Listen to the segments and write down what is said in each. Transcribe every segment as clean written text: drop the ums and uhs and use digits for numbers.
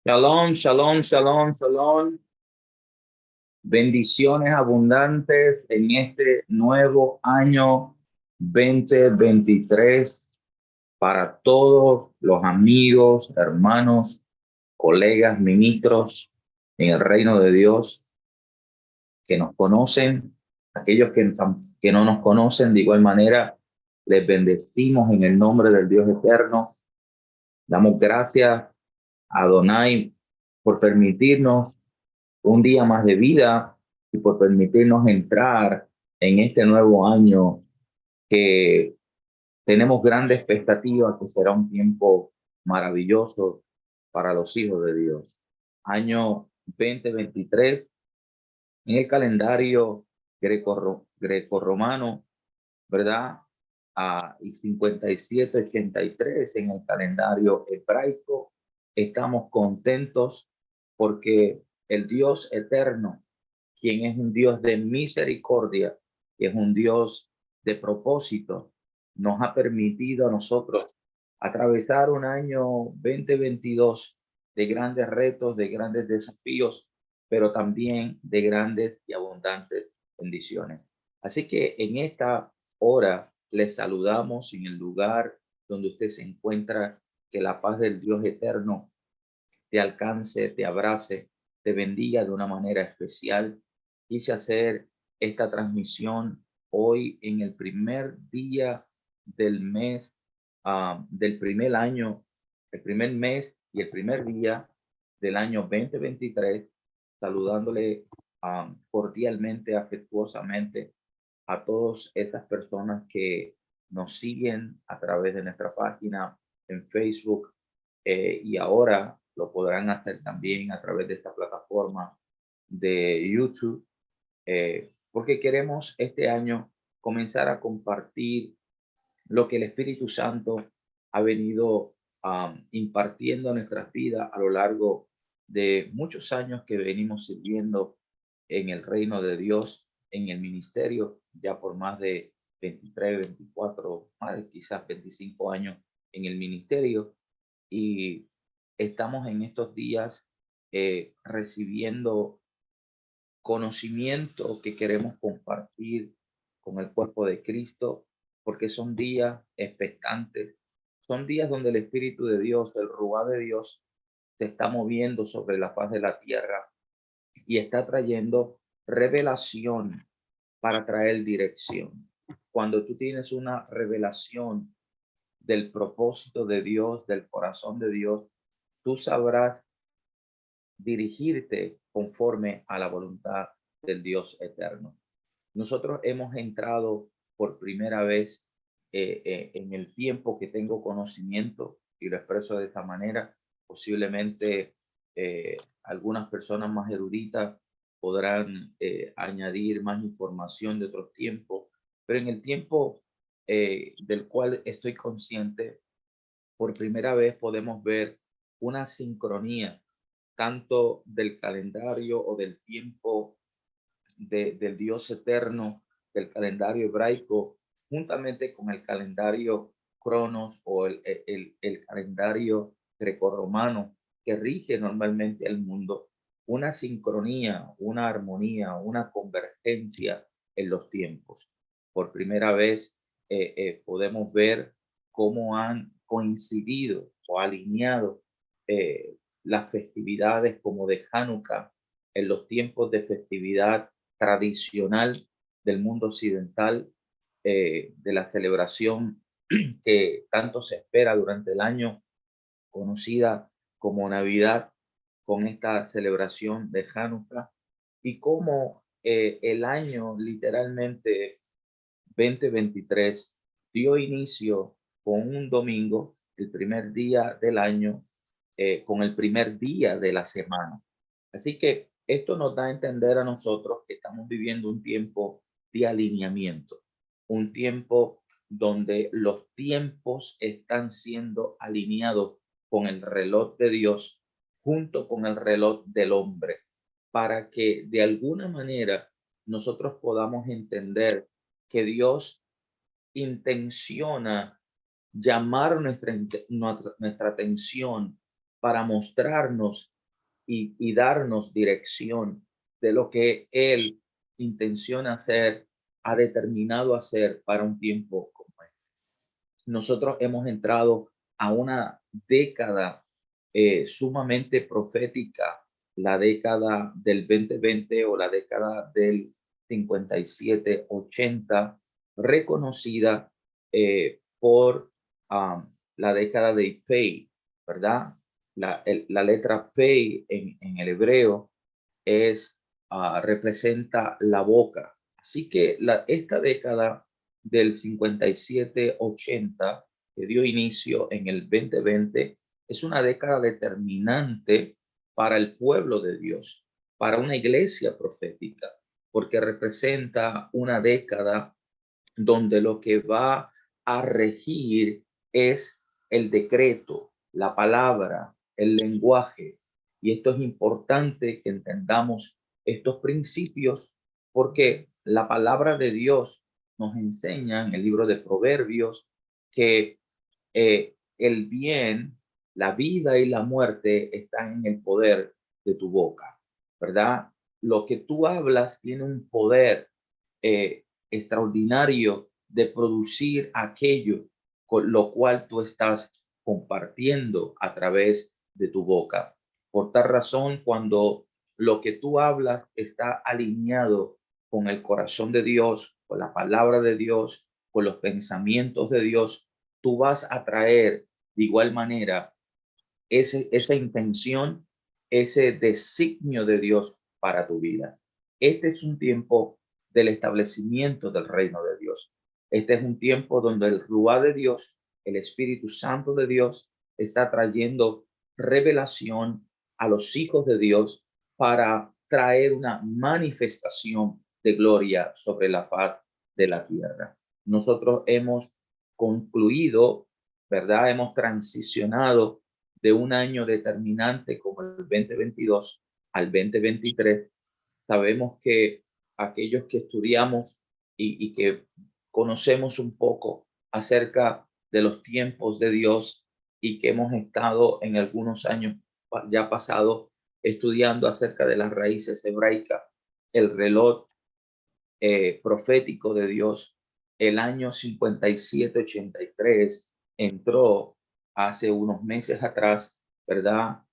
Shalom, shalom, shalom, shalom. Bendiciones abundantes en este nuevo año 2023 para todos los amigos, hermanos, colegas, ministros en el reino de Dios que nos conocen, aquellos que no nos conocen, de igual manera, les bendecimos en el nombre del Dios eterno. Damos gracias a Adonai por permitirnos un día más de vida y por permitirnos entrar en este nuevo año que tenemos grande expectativa que será un tiempo maravilloso para los hijos de Dios. Año 2023 en el calendario grecorromano, ¿verdad? Y 5783 en el calendario hebraico. Estamos contentos porque el Dios eterno, quien es un Dios de misericordia, que es un Dios de propósito, nos ha permitido a nosotros atravesar un año 2022 de grandes retos, de grandes desafíos, pero también de grandes y abundantes bendiciones. Así que en esta hora les saludamos en el lugar donde usted se encuentra, que la paz del Dios eterno te alcance, te abrace, te bendiga de una manera especial. Quise hacer esta transmisión hoy en el primer día del mes, del primer año, el primer mes y el primer día del año 2023, saludándole cordialmente, afectuosamente a todas esas personas que nos siguen a través de nuestra página en Facebook, y ahora lo podrán hacer también a través de esta plataforma de YouTube, porque queremos este año comenzar a compartir lo que el Espíritu Santo ha venido impartiendo en nuestras vidas a lo largo de muchos años que venimos sirviendo en el reino de Dios, en el ministerio, ya por más de 23, 24, más de quizás 25 años en el ministerio. Y estamos en estos días recibiendo conocimiento que queremos compartir con el cuerpo de Cristo, porque son días expectantes, son días donde el Espíritu de Dios, el Ruá de Dios, se está moviendo sobre la faz de la tierra y está trayendo revelación para traer dirección. Cuando tú tienes una revelación del propósito de Dios, del corazón de Dios, tú sabrás dirigirte conforme a la voluntad del Dios eterno. Nosotros hemos entrado por primera vez en el tiempo que tengo conocimiento, y lo expreso de esta manera. Posiblemente algunas personas más eruditas podrán añadir más información de otros tiempos, pero en el tiempo del cual estoy consciente, por primera vez podemos ver una sincronía tanto del calendario o del tiempo del Dios eterno, del calendario hebraico, juntamente con el calendario Cronos o el calendario grecorromano que rige normalmente el mundo, una sincronía, una armonía, una convergencia en los tiempos. Por primera vez podemos ver cómo han coincidido o alineado las festividades como de Hanukkah en los tiempos de festividad tradicional del mundo occidental, de la celebración que tanto se espera durante el año, conocida como Navidad, con esta celebración de Hanukkah, y cómo el año literalmente 2023 dio inicio con un domingo, el primer día del año, con el primer día de la semana. Así que esto nos da a entender a nosotros que estamos viviendo un tiempo de alineamiento, un tiempo donde los tiempos están siendo alineados con el reloj de Dios junto con el reloj del hombre, para que de alguna manera nosotros podamos entender que Dios intenciona llamar nuestra atención para mostrarnos y darnos dirección de lo que Él intenciona hacer, ha determinado hacer para un tiempo como este. Nosotros hemos entrado a una década sumamente profética, la década del 2020 o la década del 57-80, reconocida por la década de Pei, ¿verdad? La letra Pei en el hebreo es, representa la boca. Así que esta década del 57-80 que dio inicio en el 2020 es una década determinante para el pueblo de Dios, para una iglesia profética, porque representa una década donde lo que va a regir es el decreto, la palabra, el lenguaje. Y esto es importante que entendamos estos principios porque la palabra de Dios nos enseña en el libro de Proverbios que el bien, la vida y la muerte están en el poder de tu boca, ¿verdad? Lo que tú hablas tiene un poder extraordinario de producir aquello con lo cual tú estás compartiendo a través de tu boca. Por tal razón, cuando lo que tú hablas está alineado con el corazón de Dios, con la palabra de Dios, con los pensamientos de Dios, tú vas a traer de igual manera esa intención, ese designio de Dios para tu vida. Este es un tiempo del establecimiento del reino de Dios. Este es un tiempo donde el Ruá de Dios, el Espíritu Santo de Dios, está trayendo revelación a los hijos de Dios para traer una manifestación de gloria sobre la faz de la tierra. Nosotros hemos concluido, ¿verdad? Hemos transicionado de un año determinante como el 2022 al 2023. Sabemos que aquellos que estudiamos y que conocemos un poco acerca de los tiempos de Dios y que hemos estado en algunos años ya pasados estudiando acerca de las raíces hebraicas, el reloj profético de Dios, el año 57-83 entró hace unos meses atrás, ¿verdad?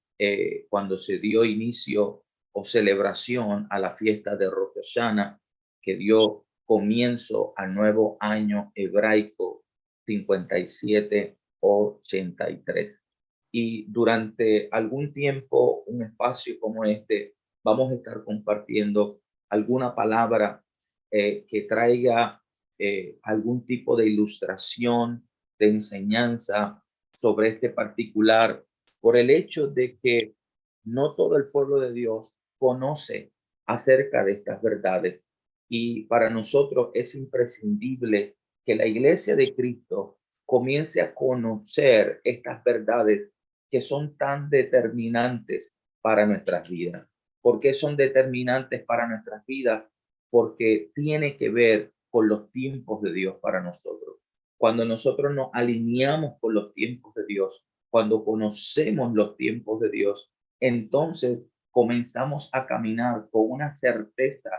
Cuando se dio inicio o celebración a la fiesta de Rosh Hashanah, que dio comienzo al nuevo año hebraico 57-83. Y durante algún tiempo, un espacio como este, vamos a estar compartiendo alguna palabra que traiga algún tipo de ilustración, de enseñanza sobre este particular, por el hecho de que no todo el pueblo de Dios conoce acerca de estas verdades. Y para nosotros es imprescindible que la iglesia de Cristo comience a conocer estas verdades que son tan determinantes para nuestras vidas. ¿Por qué son determinantes para nuestras vidas? Porque tiene que ver con los tiempos de Dios para nosotros. Cuando nosotros nos alineamos con los tiempos de Dios, cuando conocemos los tiempos de Dios, entonces comenzamos a caminar con una certeza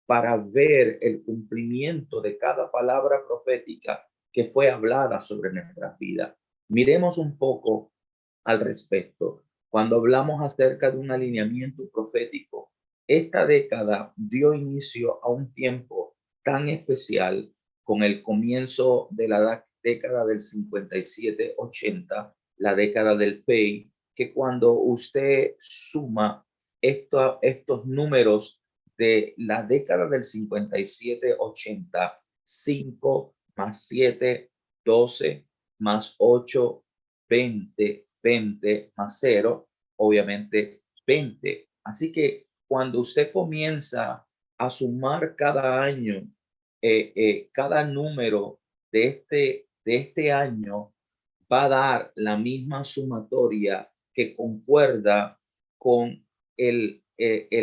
para ver el cumplimiento de cada palabra profética que fue hablada sobre nuestras vidas. Miremos un poco al respecto. Cuando hablamos acerca de un alineamiento profético, esta década dio inicio a un tiempo tan especial con el comienzo de la década del 57-80, la década del PEI, que cuando usted suma estos números de la década del 57-80, 5 más 7, 12 más 8, 20, 20 más 0, obviamente 20. Así que cuando usted comienza a sumar cada año, cada número de este año va a dar la misma sumatoria que concuerda con el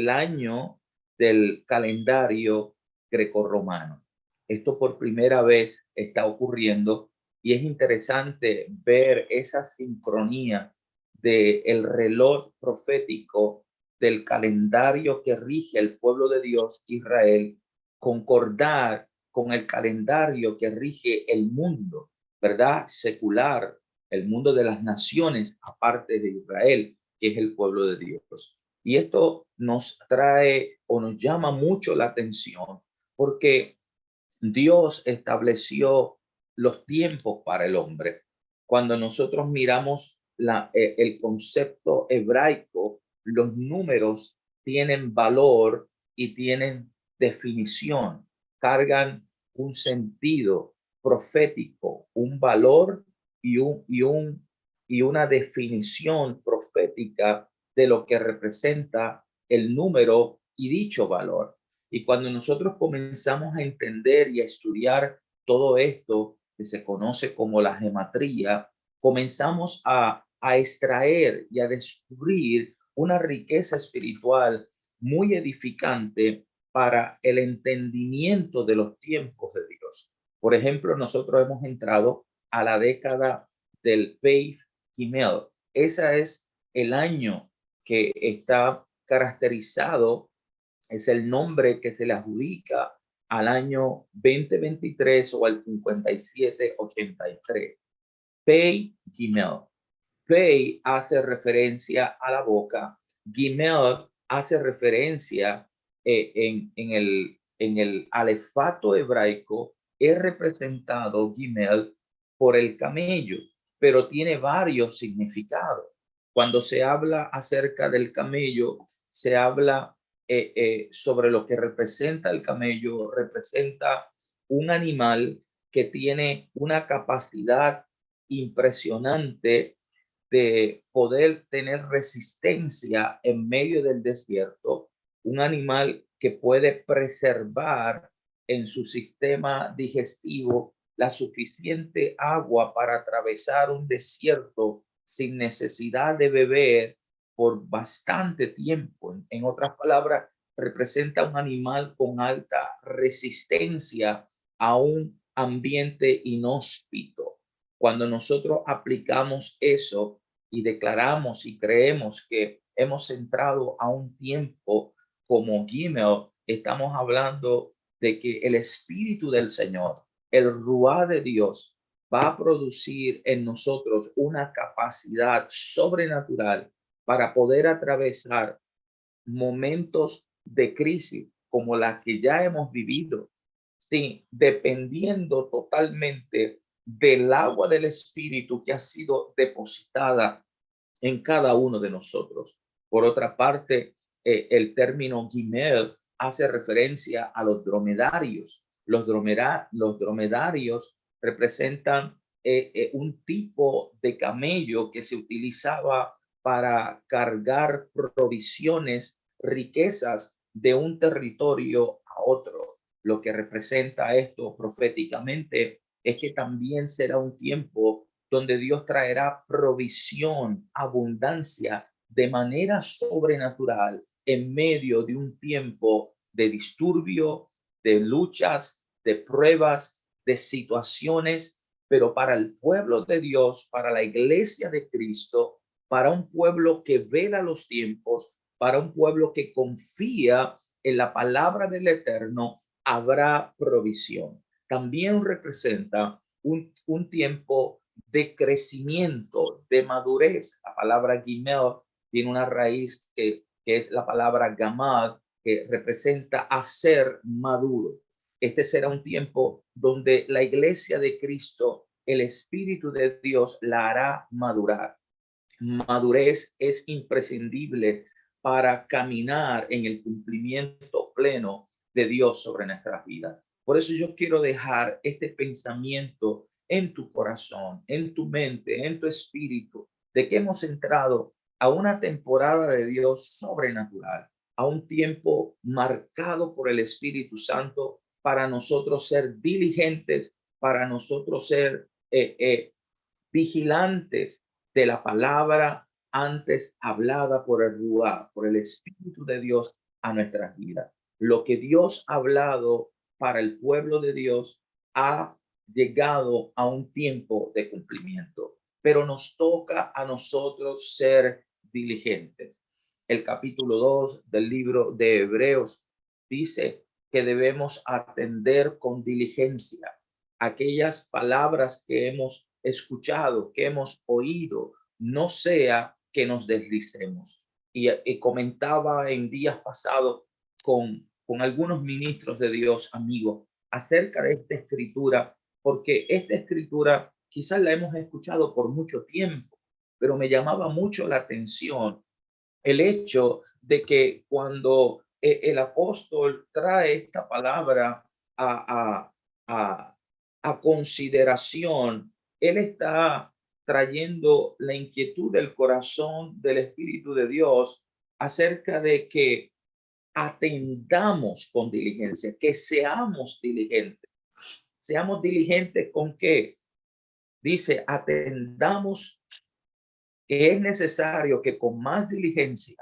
año del calendario grecorromano. Esto por primera vez está ocurriendo y es interesante ver esa sincronía del reloj profético del calendario que rige el pueblo de Dios, Israel, concordar con el calendario que rige el mundo, ¿verdad? Secular, el mundo de las naciones, aparte de Israel, que es el pueblo de Dios. Y esto nos trae o nos llama mucho la atención porque Dios estableció los tiempos para el hombre. Cuando nosotros miramos el concepto hebraico, los números tienen valor y tienen definición, cargan un sentido profético, un valor y una definición profética de lo que representa el número y dicho valor. Y cuando nosotros comenzamos a entender y a estudiar todo esto que se conoce como la gematría, comenzamos a extraer y a descubrir una riqueza espiritual muy edificante para el entendimiento de los tiempos de Dios. Por ejemplo, nosotros hemos entrado a la década del Pei Gimel. Ese es el año que está caracterizado, es el nombre que se le adjudica al año 2023 o al 5783. Pei Gimel. Pei hace referencia a la boca. Gimel hace referencia en el alefato hebraico, es representado Gimel por el camello, pero tiene varios significados. Cuando se habla acerca del camello, se habla sobre lo que representa el camello. Representa un animal que tiene una capacidad impresionante de poder tener resistencia en medio del desierto, un animal que puede preservar en su sistema digestivo la suficiente agua para atravesar un desierto sin necesidad de beber por bastante tiempo. En otras palabras, representa un animal con alta resistencia a un ambiente inhóspito. Cuando nosotros aplicamos eso y declaramos y creemos que hemos entrado a un tiempo como Gimel, estamos hablando de que el Espíritu del Señor, el Ruá de Dios, va a producir en nosotros una capacidad sobrenatural para poder atravesar momentos de crisis como la que ya hemos vivido, sí, dependiendo totalmente del agua del Espíritu que ha sido depositada en cada uno de nosotros. Por otra parte, el término Gimel hace referencia a los dromedarios. Los dromedarios representan un tipo de camello que se utilizaba para cargar provisiones, riquezas de un territorio a otro. Lo que representa esto proféticamente es que también será un tiempo donde Dios traerá provisión, abundancia de manera sobrenatural en medio de un tiempo de disturbio, de luchas, de pruebas, de situaciones, pero para el pueblo de Dios, para la iglesia de Cristo, para un pueblo que vela los tiempos, para un pueblo que confía en la palabra del Eterno, habrá provisión. También representa un tiempo de crecimiento, de madurez. La palabra Gimel tiene una raíz que es la palabra Gamad, que representa hacer maduro. Este será un tiempo donde la iglesia de Cristo, el Espíritu de Dios, la hará madurar. Madurez es imprescindible para caminar en el cumplimiento pleno de Dios sobre nuestras vidas. Por eso yo quiero dejar este pensamiento en tu corazón, en tu mente, en tu espíritu, de que hemos entrado a una temporada de Dios sobrenatural, a un tiempo marcado por el Espíritu Santo para nosotros ser diligentes, para nosotros ser vigilantes de la palabra antes hablada por el Ruá, por el Espíritu de Dios a nuestras vidas. Lo que Dios ha hablado para el pueblo de Dios ha llegado a un tiempo de cumplimiento, pero nos toca a nosotros ser diligentes. el capítulo 2 del libro de Hebreos dice que debemos atender con diligencia aquellas palabras que hemos escuchado, que hemos oído, no sea que nos deslicemos. Y comentaba en días pasados con algunos ministros de Dios, amigos, acerca de esta escritura, porque esta escritura quizás la hemos escuchado por mucho tiempo, pero me llamaba mucho la atención el hecho de que cuando el apóstol trae esta palabra a, a, a, a consideración, él está trayendo la inquietud del corazón del Espíritu de Dios acerca de que atendamos con diligencia, que seamos diligentes. Seamos diligentes con qué? Dice, atendamos que es necesario que con más diligencia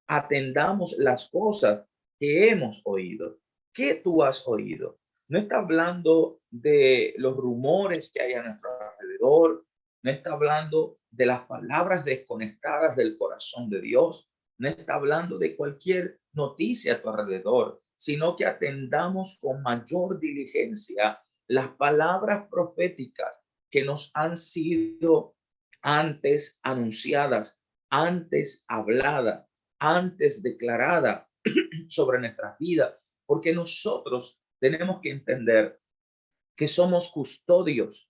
atendamos las cosas que hemos oído. ¿Qué tú has oído? No está hablando de los rumores que hay a nuestro alrededor, no está hablando de las palabras desconectadas del corazón de Dios, no está hablando de cualquier noticia a tu alrededor, sino que atendamos con mayor diligencia las palabras proféticas que nos han sido antes anunciadas, antes hablada, antes declarada sobre nuestras vidas, porque nosotros tenemos que entender que somos custodios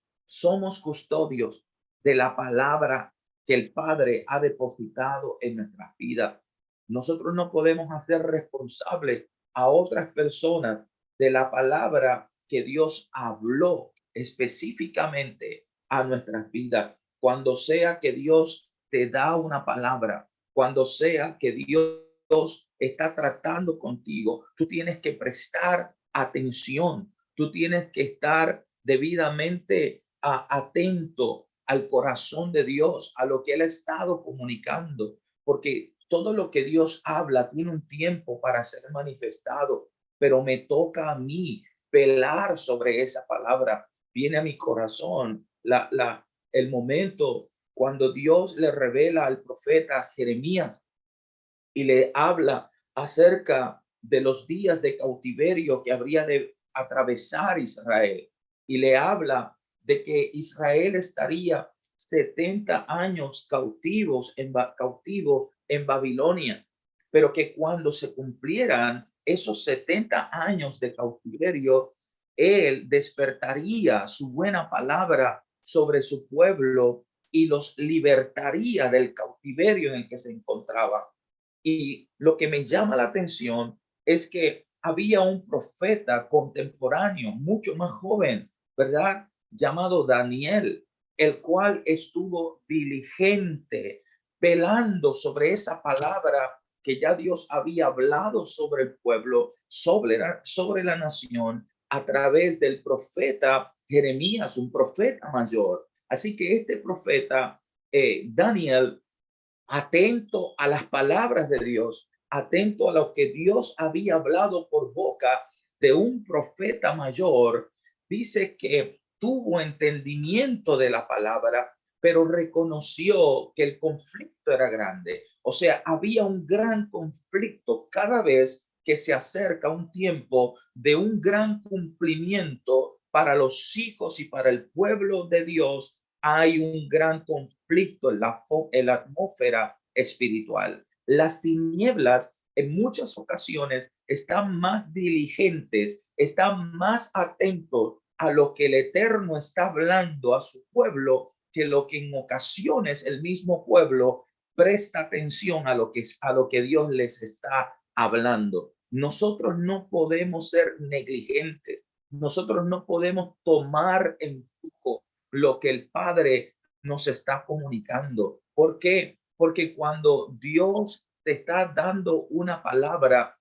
de la palabra que el Padre ha depositado en nuestras vidas. Nosotros no podemos hacer responsable a otras personas de la palabra que Dios habló específicamente a nuestras vidas. Cuando sea que Dios te da una palabra, cuando sea que Dios está tratando contigo, tú tienes que prestar atención. Tú tienes que estar debidamente atento al corazón de Dios, a lo que Él ha estado comunicando, porque todo lo que Dios habla tiene un tiempo para ser manifestado, pero me toca a mí velar sobre esa palabra. Viene a mi corazón el momento cuando Dios le revela al profeta Jeremías y le habla acerca de los días de cautiverio que habría de atravesar Israel. Y le habla de que Israel estaría 70 años cautivo en Babilonia, pero que cuando se cumplieran esos 70 años de cautiverio, él despertaría su buena palabra sobre su pueblo y los libertaría del cautiverio en el que se encontraba. Y lo que me llama la atención es que había un profeta contemporáneo, mucho más joven, ¿verdad? Llamado Daniel, el cual estuvo diligente, velando sobre esa palabra que ya Dios había hablado sobre el pueblo, sobre la nación, a través del profeta Jeremías, un profeta mayor. Así que este profeta, Daniel, atento a las palabras de Dios, atento a lo que Dios había hablado por boca de un profeta mayor, dice que tuvo entendimiento de la palabra, pero reconoció que el conflicto era grande. O sea, había un gran conflicto cada vez que se acerca un tiempo de un gran cumplimiento para los hijos y para el pueblo de Dios. Hay un gran conflicto en la atmósfera espiritual. Las tinieblas en muchas ocasiones están más diligentes, están más atentos a lo que el Eterno está hablando a su pueblo que lo que en ocasiones el mismo pueblo presta atención a lo que Dios les está hablando. Nosotros no podemos ser negligentes. Nosotros no podemos tomar en poco lo que el Padre nos está comunicando. ¿Por qué? Porque cuando Dios te está dando una palabra,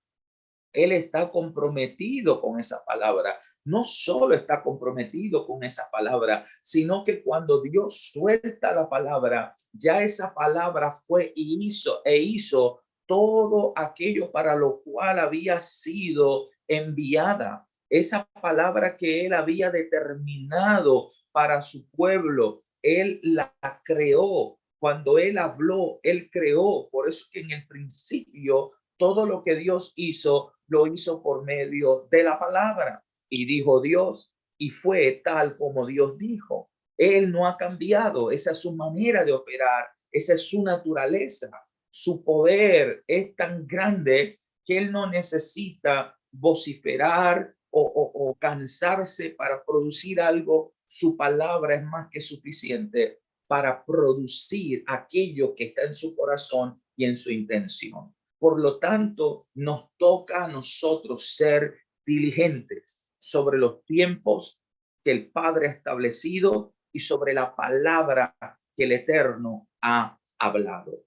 Él está comprometido con esa palabra. No solo está comprometido con esa palabra, sino que cuando Dios suelta la palabra, ya esa palabra fue y hizo todo aquello para lo cual había sido enviada. Esa palabra que Él había determinado para su pueblo, Él la creó Cuando Él habló, Él creó. Por eso que en el principio todo lo que Dios hizo, lo hizo por medio de la palabra. Y dijo Dios, y fue tal como Dios dijo. Él no ha cambiado. Esa es su manera de operar. Esa es su naturaleza. Su poder es tan grande que Él no necesita vociferar o cansarse para producir algo. Su palabra es más que suficiente para producir aquello que está en su corazón y en su intención. Por lo tanto, nos toca a nosotros ser diligentes sobre los tiempos que el Padre ha establecido y sobre la palabra que el Eterno ha hablado.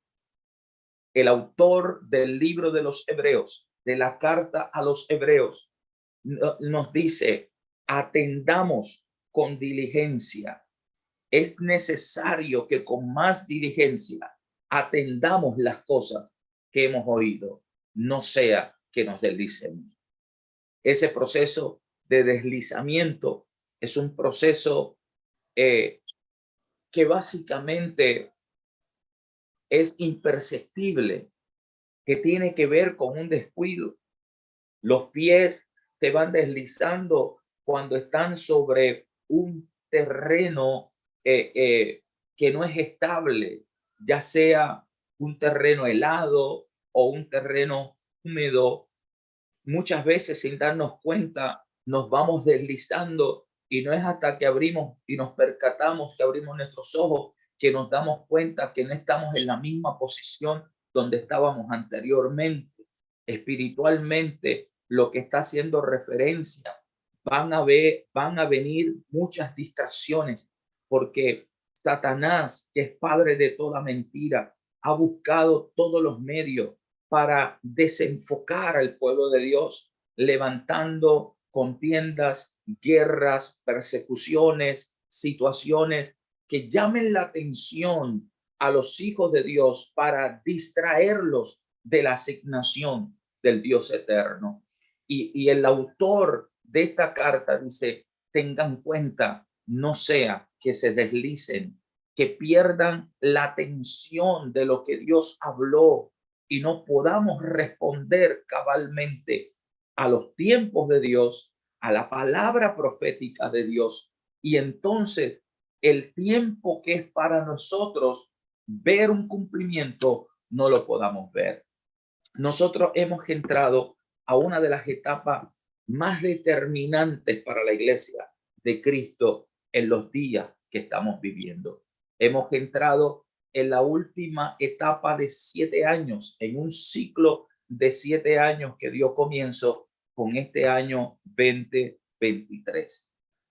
El autor del libro de los Hebreos, de la carta a los Hebreos, nos dice, atendamos con diligencia. Es necesario que con más diligencia atendamos las cosas que hemos oído, no sea que nos deslicemos. Ese proceso de deslizamiento es un proceso que básicamente es imperceptible, que tiene que ver con un descuido. Los pies se van deslizando cuando están sobre un terreno que no es estable, ya sea un terreno helado o un terreno húmedo. Muchas veces sin darnos cuenta nos vamos deslizando y no es hasta que abrimos y nos percatamos, que abrimos nuestros ojos, que nos damos cuenta que no estamos en la misma posición donde estábamos anteriormente. Espiritualmente, lo que está haciendo referencia, van a venir muchas distracciones, porque Satanás, que es padre de toda mentira, ha buscado todos los medios para desenfocar al pueblo de Dios, levantando contiendas, guerras, persecuciones, situaciones que llamen la atención a los hijos de Dios para distraerlos de la asignación del Dios eterno. Y el autor de esta carta dice, tengan cuenta, no sea que se deslicen, que pierdan la atención de lo que Dios habló y no podamos responder cabalmente a los tiempos de Dios, a la palabra profética de Dios. Y entonces el tiempo que es para nosotros ver un cumplimiento, no lo podamos ver. Nosotros hemos entrado a una de las etapas más determinantes para la iglesia de Cristo en los días que estamos viviendo. Hemos entrado en la última etapa de 7 años, en un ciclo de 7 años que dio comienzo con este año 2023.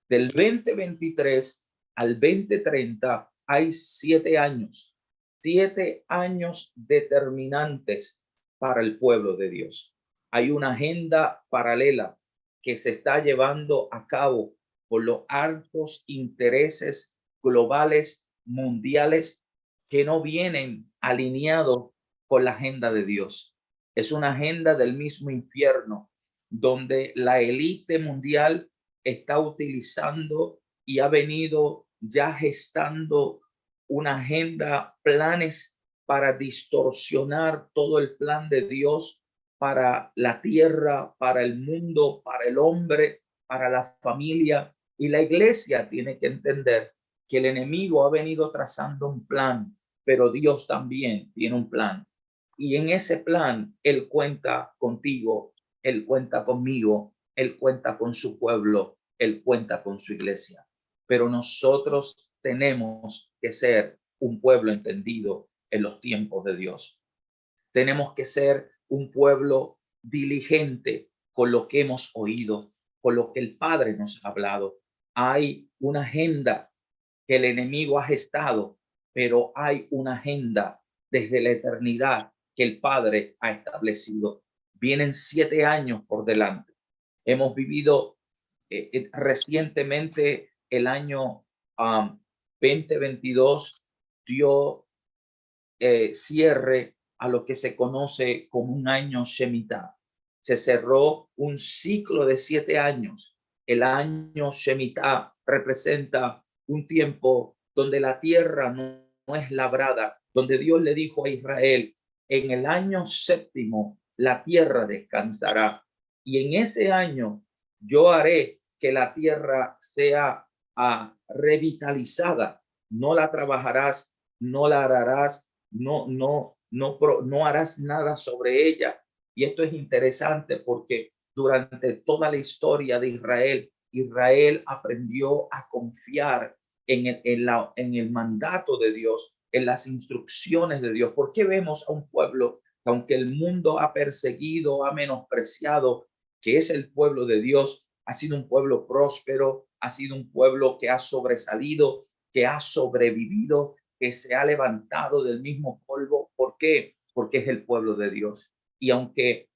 Del 2023 al 2030 hay 7 años, 7 años determinantes para el pueblo de Dios. Hay una agenda paralela que se está llevando a cabo por los altos intereses globales, mundiales, que no vienen alineados con la agenda de Dios. Es una agenda del mismo infierno, donde la élite mundial está utilizando y ha venido ya gestando una agenda, planes para distorsionar todo el plan de Dios para la tierra, para el mundo, para el hombre, para la familia. Y la iglesia tiene que entender que el enemigo ha venido trazando un plan, pero Dios también tiene un plan. Y en ese plan, Él cuenta contigo, Él cuenta conmigo, Él cuenta con su pueblo, Él cuenta con su iglesia. Pero nosotros tenemos que ser un pueblo entendido en los tiempos de Dios. Tenemos que ser un pueblo diligente con lo que hemos oído, con lo que el Padre nos ha hablado. Hay una agenda que el enemigo ha gestado, pero hay una agenda desde la eternidad que el Padre ha establecido. Vienen 7 años por delante. Hemos vivido recientemente el año 2022 dio cierre a lo que se conoce como un año Shemitah. Se cerró un ciclo de 7 años. El año Shemitah representa un tiempo donde la tierra no es labrada, donde Dios le dijo a Israel, en el año séptimo la tierra descansará, y en ese año yo haré que la tierra sea revitalizada. No la trabajarás, no la ararás, no harás nada sobre ella. Y esto es interesante porque durante toda la historia de Israel, Israel aprendió a confiar en el mandato de Dios, en las instrucciones de Dios. ¿Por qué vemos a un pueblo que, aunque el mundo ha perseguido, ha menospreciado, que es el pueblo de Dios, ha sido un pueblo próspero, ha sido un pueblo que ha sobresalido, que ha sobrevivido, que se ha levantado del mismo polvo? ¿Por qué? Porque es el pueblo de Dios. Y aunque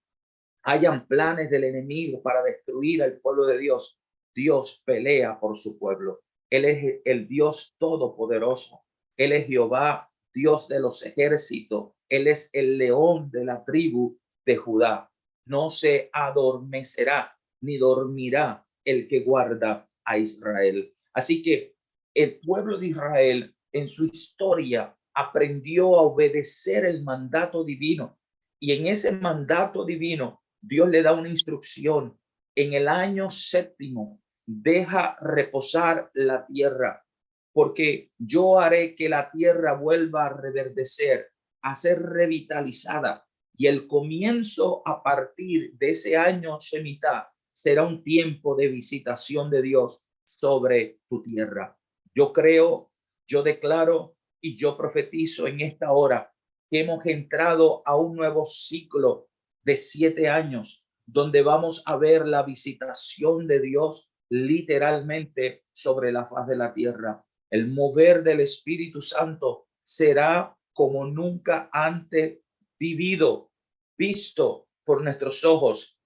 hayan planes del enemigo para destruir al pueblo de Dios, Dios pelea por su pueblo. Él es el Dios todopoderoso. Él es Jehová, Dios de los ejércitos. Él es el león de la tribu de Judá. No se adormecerá ni dormirá el que guarda a Israel. Así que el pueblo de Israel en su historia aprendió a obedecer el mandato divino. Y en ese mandato divino, Dios le da una instrucción. En el año séptimo, deja reposar la tierra, porque yo haré que la tierra vuelva a reverdecer, a ser revitalizada. Y el comienzo a partir de ese año Shemitah será un tiempo de visitación de Dios sobre tu tierra. Yo creo, yo declaro y yo profetizo en esta hora que hemos entrado a un nuevo ciclo de 7 años, donde vamos a ver la visitación de Dios literalmente sobre la faz de la tierra. El mover del Espíritu Santo será como nunca antes vivido, visto por nuestros ojos.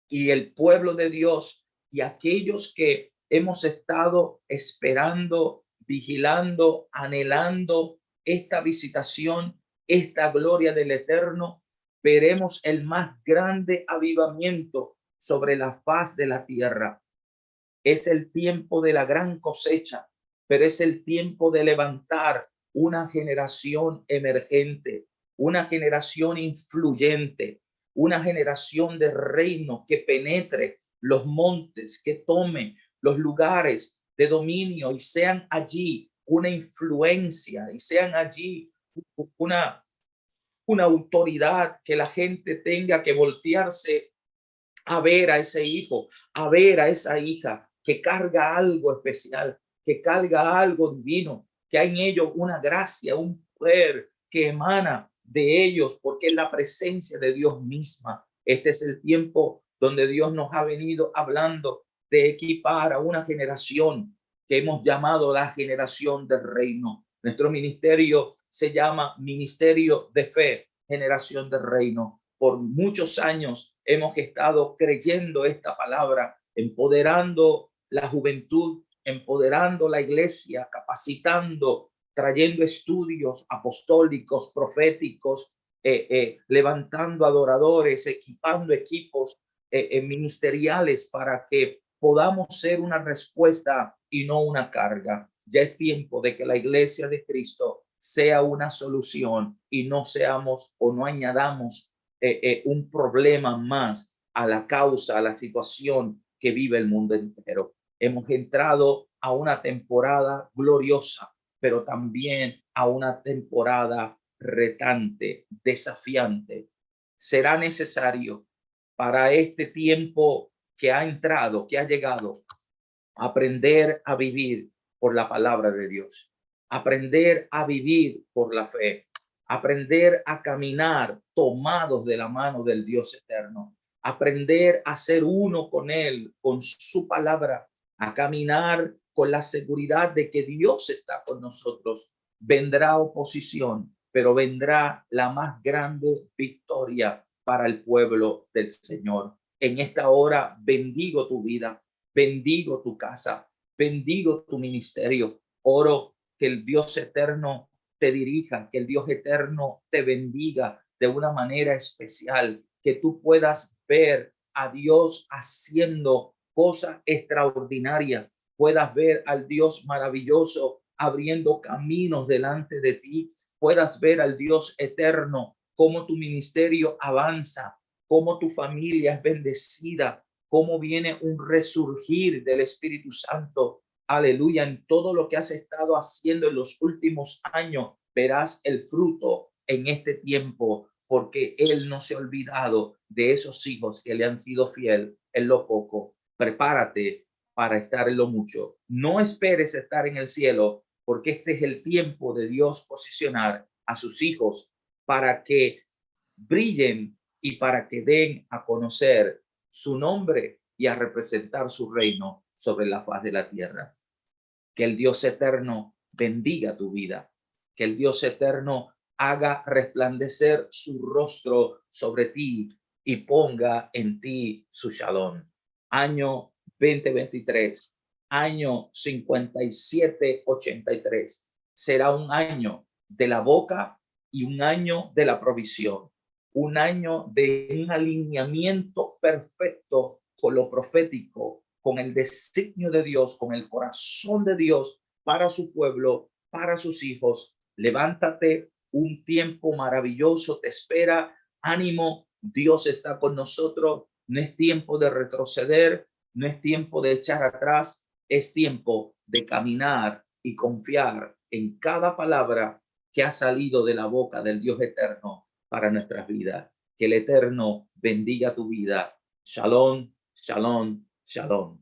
Y el pueblo de Dios y aquellos que hemos estado esperando, vigilando, anhelando esta visitación, esta gloria del Eterno, veremos el más grande avivamiento sobre la faz de la tierra. Es el tiempo de la gran cosecha, pero es el tiempo de levantar una generación emergente, una generación influyente, una generación de reino que penetre los montes, que tome los lugares de dominio y sean allí una influencia y sean allí una, una autoridad que la gente tenga que voltearse a ver a ese hijo, a ver a esa hija que carga algo especial, que carga algo divino, que hay en ellos una gracia, un poder que emana de ellos, porque es la presencia de Dios misma. Este es el tiempo donde Dios nos ha venido hablando de equipar a una generación que hemos llamado la generación del reino. Nuestro ministerio se llama Ministerio de Fe, Generación del Reino. Por muchos años hemos estado creyendo esta palabra, empoderando la juventud, empoderando la iglesia, capacitando, trayendo estudios apostólicos, proféticos, levantando adoradores, equipando equipos ministeriales para que podamos ser una respuesta y no una carga. Ya es tiempo de que la iglesia de Cristo sea una solución y no seamos o no añadamos un problema más a la causa, a la situación que vive el mundo entero. Hemos entrado a una temporada gloriosa, pero también a una temporada retante, desafiante. Será necesario para este tiempo que ha entrado, que ha llegado, aprender a vivir por la palabra de Dios, aprender a vivir por la fe, aprender a caminar tomados de la mano del Dios eterno, aprender a ser uno con Él, con su palabra, a caminar con la seguridad de que Dios está con nosotros. Vendrá oposición, pero vendrá la más grande victoria para el pueblo del Señor. En esta hora bendigo tu vida, bendigo tu casa, bendigo tu ministerio. Oro que el Dios eterno te dirija, que el Dios eterno te bendiga de una manera especial, que tú puedas ver a Dios haciendo cosas extraordinarias, puedas ver al Dios maravilloso abriendo caminos delante de ti, puedas ver al Dios eterno, cómo tu ministerio avanza, cómo tu familia es bendecida, cómo viene un resurgir del Espíritu Santo. Aleluya, en todo lo que has estado haciendo en los últimos años, verás el fruto en este tiempo, porque Él no se ha olvidado de esos hijos que le han sido fiel en lo poco. Prepárate para estar en lo mucho. No esperes estar en el cielo, porque este es el tiempo de Dios posicionar a sus hijos para que brillen y para que den a conocer su nombre y a representar su reino sobre la faz de la tierra. Que el Dios eterno bendiga tu vida, que el Dios eterno haga resplandecer su rostro sobre ti y ponga en ti su shalom. Año 2023, año 5783, será un año de la boca y un año de la provisión, un año de un alineamiento perfecto con lo profético, con el designio de Dios, con el corazón de Dios para su pueblo, para sus hijos. Levántate, un tiempo maravilloso te espera. Ánimo, Dios está con nosotros. No es tiempo de retroceder, no es tiempo de echar atrás, es tiempo de caminar y confiar en cada palabra que ha salido de la boca del Dios eterno para nuestras vidas. Que el Eterno bendiga tu vida. Shalom, shalom, shalom.